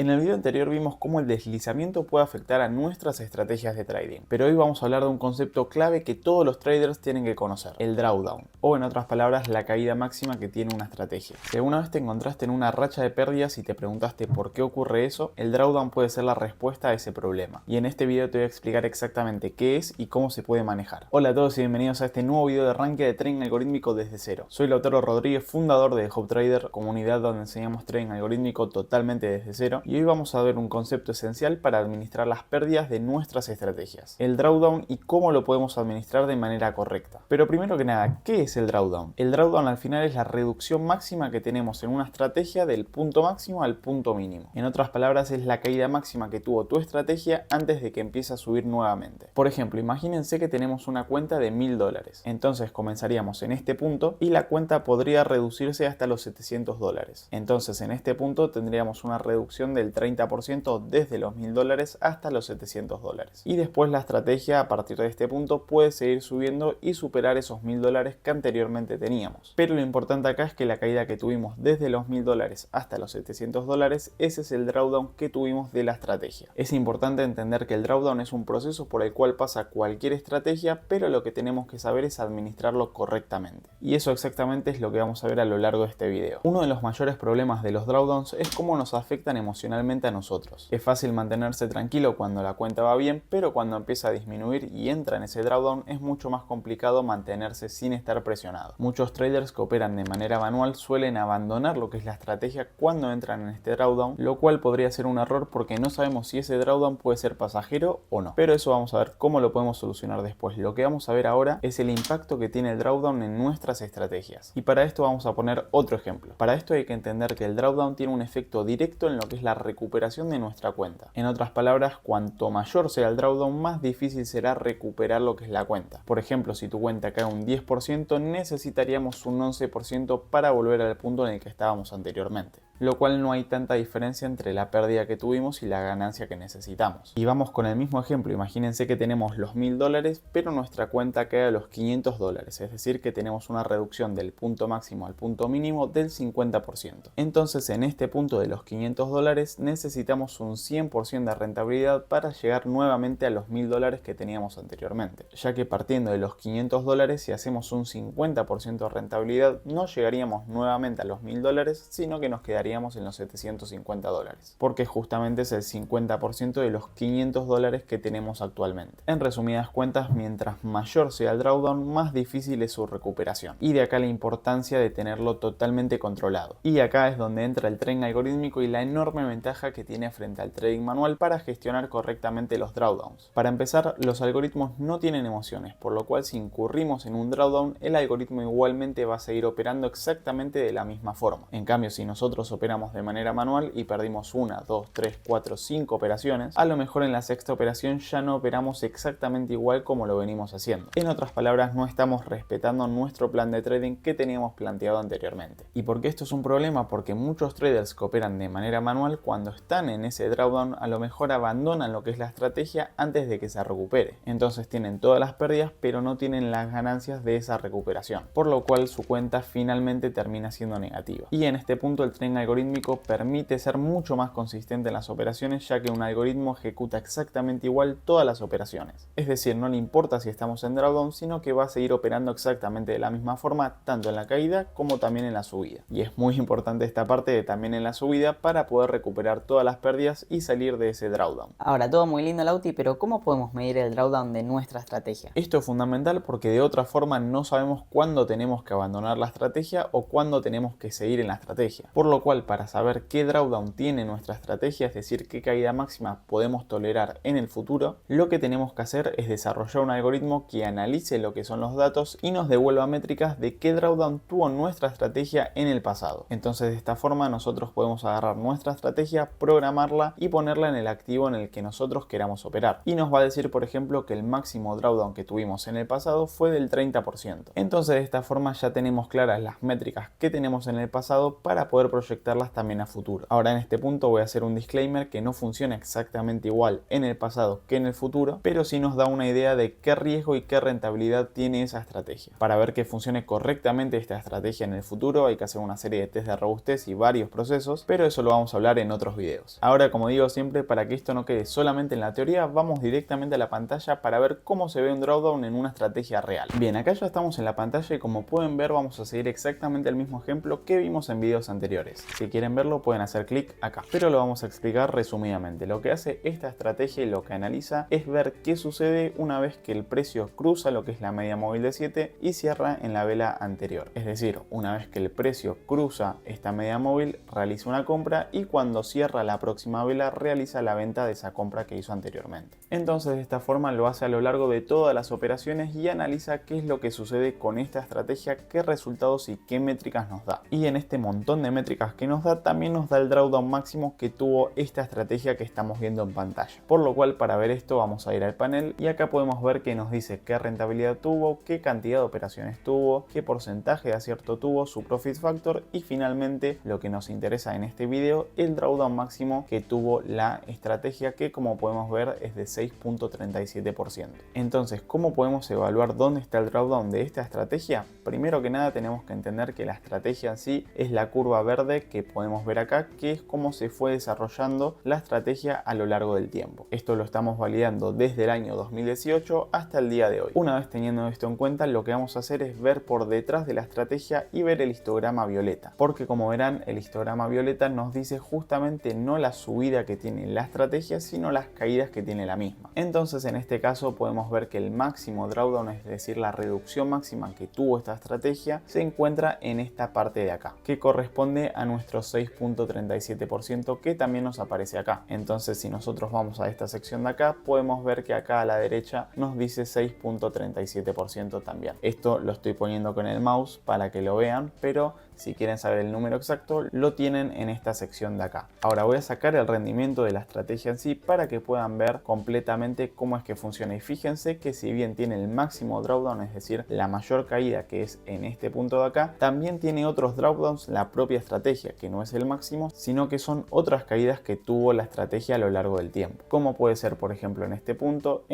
En el video anterior vimos cómo el deslizamiento puede afectar a nuestras estrategias de trading, pero hoy vamos a hablar de un concepto clave que todos los traders tienen que conocer, el drawdown, o en otras palabras, la caída máxima que tiene una estrategia. Si alguna vez te encontraste en una racha de pérdidas y te preguntaste por qué ocurre eso, el drawdown puede ser la respuesta a ese problema. Y en este video te voy a explicar exactamente qué es y cómo se puede manejar. Hola a todos y bienvenidos a este nuevo video de arranque de trading algorítmico desde cero. Soy Lautaro Rodríguez, fundador de Hope Trader, comunidad donde enseñamos trading algorítmico totalmente desde cero. Y hoy vamos a ver un concepto esencial para administrar las pérdidas de nuestras estrategias, el drawdown y cómo lo podemos administrar de manera correcta. Pero primero que nada, ¿qué es el drawdown? El drawdown al final es la reducción máxima que tenemos en una estrategia del punto máximo al punto mínimo. En otras palabras, es la caída máxima que tuvo tu estrategia antes de que empiece a subir nuevamente. Por ejemplo, imagínense que tenemos una cuenta de $1000. Entonces comenzaríamos en este punto y la cuenta podría reducirse hasta los $700. Entonces en este punto tendríamos una reducción del 30% desde los $1000 hasta los $700. Y después la estrategia a partir de este punto puede seguir subiendo y superar esos $1000 que anteriormente teníamos. Pero lo importante acá es que la caída que tuvimos desde los $1000 hasta los $700, ese es el drawdown que tuvimos de la estrategia. Es importante entender que el drawdown es un proceso por el cual pasa cualquier estrategia, pero lo que tenemos que saber es administrarlo correctamente. Y eso exactamente es lo que vamos a ver a lo largo de este video. Uno de los mayores problemas de los drawdowns es cómo nos afectan emocionalmente a nosotros. Es fácil mantenerse tranquilo cuando la cuenta va bien, pero cuando empieza a disminuir y entra en ese drawdown es mucho más complicado mantenerse sin estar presionado. Muchos traders que operan de manera manual suelen abandonar lo que es la estrategia cuando entran en este drawdown, lo cual podría ser un error porque no sabemos si ese drawdown puede ser pasajero o no. Pero eso vamos a ver cómo lo podemos solucionar después. Lo que vamos a ver ahora es el impacto que tiene el drawdown en nuestras estrategias. Y para esto vamos a poner otro ejemplo. Para esto hay que entender que el drawdown tiene un efecto directo en lo que es la recuperación de nuestra cuenta. En otras palabras, cuanto mayor sea el drawdown, más difícil será recuperar lo que es la cuenta. Por ejemplo, si tu cuenta cae un 10%, necesitaríamos un 11% para volver al punto en el que estábamos anteriormente, lo cual no hay tanta diferencia entre la pérdida que tuvimos y la ganancia que necesitamos. Y vamos con el mismo ejemplo, imagínense que tenemos los $1000, pero nuestra cuenta cae a los $500, es decir que tenemos una reducción del punto máximo al punto mínimo del 50%. Entonces en este punto de los $500 necesitamos un 100% de rentabilidad para llegar nuevamente a los $1000 que teníamos anteriormente, ya que partiendo de los $500 si hacemos un 50% de rentabilidad no llegaríamos nuevamente a los $1000, sino que nos quedaría en los $750, porque justamente es el 50% de los $500 que tenemos actualmente. En resumidas cuentas, mientras mayor sea el drawdown, más difícil es su recuperación. Y de acá la importancia de tenerlo totalmente controlado. Y acá es donde entra el trading algorítmico y la enorme ventaja que tiene frente al trading manual para gestionar correctamente los drawdowns. Para empezar, los algoritmos no tienen emociones, por lo cual si incurrimos en un drawdown, el algoritmo igualmente va a seguir operando exactamente de la misma forma. En cambio, si nosotros operamos de manera manual y perdimos 1, 2, 3, 4, 5 operaciones, a lo mejor en la sexta operación ya no operamos exactamente igual como lo venimos haciendo. En otras palabras, no estamos respetando nuestro plan de trading que teníamos planteado anteriormente. ¿Y por qué esto es un problema? Porque muchos traders que operan de manera manual, cuando están en ese drawdown, a lo mejor abandonan lo que es la estrategia antes de que se recupere. Entonces tienen todas las pérdidas, pero no tienen las ganancias de esa recuperación, por lo cual su cuenta finalmente termina siendo negativa. Y en este punto el trading algorítmico permite ser mucho más consistente en las operaciones, ya que un algoritmo ejecuta exactamente igual todas las operaciones. Es decir, no le importa si estamos en drawdown, sino que va a seguir operando exactamente de la misma forma, tanto en la caída como también en la subida. Y es muy importante esta parte de también en la subida para poder recuperar todas las pérdidas y salir de ese drawdown. Ahora, todo muy lindo, Lauti, pero ¿cómo podemos medir el drawdown de nuestra estrategia? Esto es fundamental porque de otra forma no sabemos cuándo tenemos que abandonar la estrategia o cuándo tenemos que seguir en la estrategia. Por lo cual, para saber qué drawdown tiene nuestra estrategia, es decir, qué caída máxima podemos tolerar en el futuro, lo que tenemos que hacer es desarrollar un algoritmo que analice lo que son los datos y nos devuelva métricas de qué drawdown tuvo nuestra estrategia en el pasado. Entonces de esta forma nosotros podemos agarrar nuestra estrategia, programarla y ponerla en el activo en el que nosotros queramos operar. Y nos va a decir, por ejemplo, que el máximo drawdown que tuvimos en el pasado fue del 30%. Entonces de esta forma ya tenemos claras las métricas que tenemos en el pasado para poder proyectar afectarlas también a futuro. Ahora en este punto voy a hacer un disclaimer que no funciona exactamente igual en el pasado que en el futuro, pero sí nos da una idea de qué riesgo y qué rentabilidad tiene esa estrategia. Para ver que funcione correctamente esta estrategia en el futuro hay que hacer una serie de test de robustez y varios procesos, pero eso lo vamos a hablar en otros videos. Ahora, como digo siempre, para que esto no quede solamente en la teoría, vamos directamente a la pantalla para ver cómo se ve un drawdown en una estrategia real. Bien, acá ya estamos en la pantalla y como pueden ver vamos a seguir exactamente el mismo ejemplo que vimos en videos anteriores. Si quieren verlo pueden hacer clic acá, pero lo vamos a explicar resumidamente. Lo que hace esta estrategia y lo que analiza es ver qué sucede una vez que el precio cruza lo que es la media móvil de 7 y cierra en la vela anterior. Es decir, una vez que el precio cruza esta media móvil, realiza una compra y cuando cierra la próxima vela realiza la venta de esa compra que hizo anteriormente. Entonces de esta forma lo hace a lo largo de todas las operaciones y analiza qué es lo que sucede con esta estrategia, qué resultados y qué métricas nos da. Y en este montón de métricas que nos da, también nos da el drawdown máximo que tuvo esta estrategia que estamos viendo en pantalla. Por lo cual, para ver esto vamos a ir al panel y acá podemos ver que nos dice qué rentabilidad tuvo, qué cantidad de operaciones tuvo, qué porcentaje de acierto tuvo, su profit factor y finalmente lo que nos interesa en este video, el drawdown máximo que tuvo la estrategia, que como podemos ver es de 6.37%. Entonces, ¿cómo podemos evaluar dónde está el drawdown de esta estrategia? Primero que nada tenemos que entender que la estrategia en sí es la curva verde que podemos ver acá, que es cómo se fue desarrollando la estrategia a lo largo del tiempo. Esto lo estamos validando desde el año 2018 hasta el día de hoy. Una vez teniendo esto en cuenta, lo que vamos a hacer es ver por detrás de la estrategia y ver el histograma violeta, porque como verán el histograma violeta nos dice justamente no la subida que tiene la estrategia, sino las caídas que tiene la misma. Entonces en este caso podemos ver que el máximo drawdown, es decir la reducción máxima que tuvo esta estrategia, se encuentra en esta parte de acá, que corresponde a nuestro 6.37% que también nos aparece acá. Entonces si nosotros vamos a esta sección de acá, podemos ver que acá a la derecha nos dice 6.37% también. Esto lo estoy poniendo con el mouse para que lo vean, pero si quieren saber el número exacto lo tienen en esta sección de acá. Ahora voy a sacar el rendimiento de la estrategia en sí para que puedan ver completamente cómo es que funciona, y fíjense que si bien tiene el máximo drawdown, es decir la mayor caída que es en este punto de acá, también tiene otros drawdowns la propia estrategia, que no es el máximo sino que son otras caídas que tuvo la estrategia a lo largo del tiempo, como puede ser por ejemplo en este punto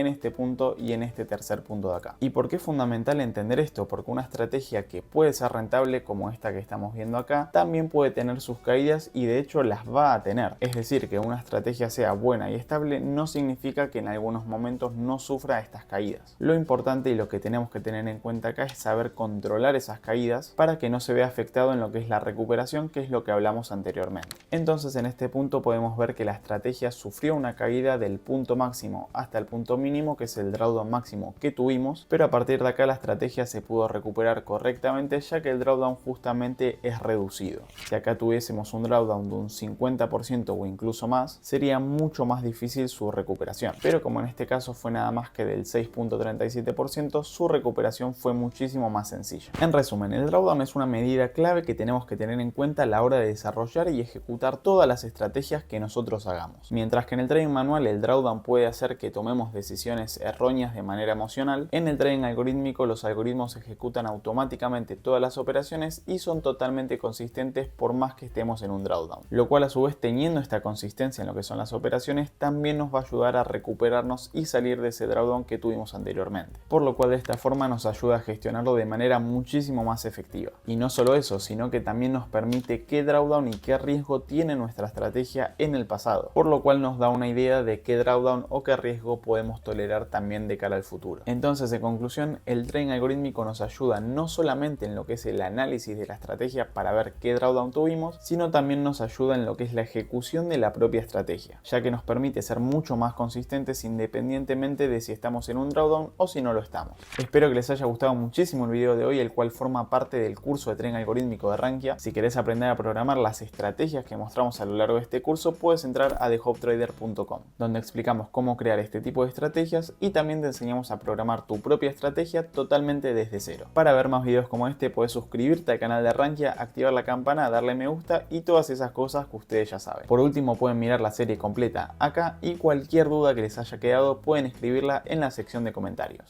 y en este tercer punto de acá. ¿Y por qué es fundamental entender esto? Porque una estrategia que puede ser rentable como esta que estamos viendo acá también puede tener sus caídas, y de hecho las va a tener. Es decir, que una estrategia sea buena y estable no significa que en algunos momentos no sufra estas caídas. Lo importante y lo que tenemos que tener en cuenta acá es saber controlar esas caídas para que no se vea afectado en lo que es la recuperación, que es lo que hablamos anteriormente. Entonces en este punto podemos ver que la estrategia sufrió una caída del punto máximo hasta el punto mínimo, que es el drawdown máximo que tuvimos, pero a partir de acá la estrategia se pudo recuperar correctamente, ya que el drawdown justamente es reducido. Si acá tuviésemos un drawdown de un 50% o incluso más, sería mucho más difícil su recuperación, pero como en este caso fue nada más que del 6.37%, su recuperación fue muchísimo más sencilla. En resumen, el drawdown es una medida clave que tenemos que tener en cuenta a la hora de desarrollar y ejecutar todas las estrategias que nosotros hagamos. Mientras que en el trading manual el drawdown puede hacer que tomemos decisiones erróneas de manera emocional, en el trading algorítmico los algoritmos ejecutan automáticamente todas las operaciones y son totalmente consistentes por más que estemos en un drawdown, lo cual a su vez, teniendo esta consistencia en lo que son las operaciones, también nos va a ayudar a recuperarnos y salir de ese drawdown que tuvimos anteriormente, por lo cual de esta forma nos ayuda a gestionarlo de manera muchísimo más efectiva. Y no solo eso, sino que también nos permite qué drawdown y qué riesgo tiene nuestra estrategia en el pasado, por lo cual nos da una idea de qué drawdown o qué riesgo podemos tolerar también de cara al futuro. Entonces, en conclusión, el trading algorítmico nos ayuda no solamente en lo que es el análisis de la estrategia para ver qué drawdown tuvimos, sino también nos ayuda en lo que es la ejecución de la propia estrategia, ya que nos permite ser mucho más consistentes independientemente de si estamos en un drawdown o si no lo estamos. Espero que les haya gustado muchísimo el video de hoy, el cual forma parte del curso de trading algorítmico de Rankia. Si querés aprender a programar las estrategias que mostramos a lo largo de este curso, puedes entrar a thehoptrader.com, donde explicamos cómo crear este tipo de estrategias y también te enseñamos a programar tu propia estrategia totalmente desde cero. Para ver más videos como este, puedes suscribirte al canal de Rankia, activar la campana, darle me gusta y todas esas cosas que ustedes ya saben. Por último, pueden mirar la serie completa acá, y cualquier duda que les haya quedado pueden escribirla en la sección de comentarios.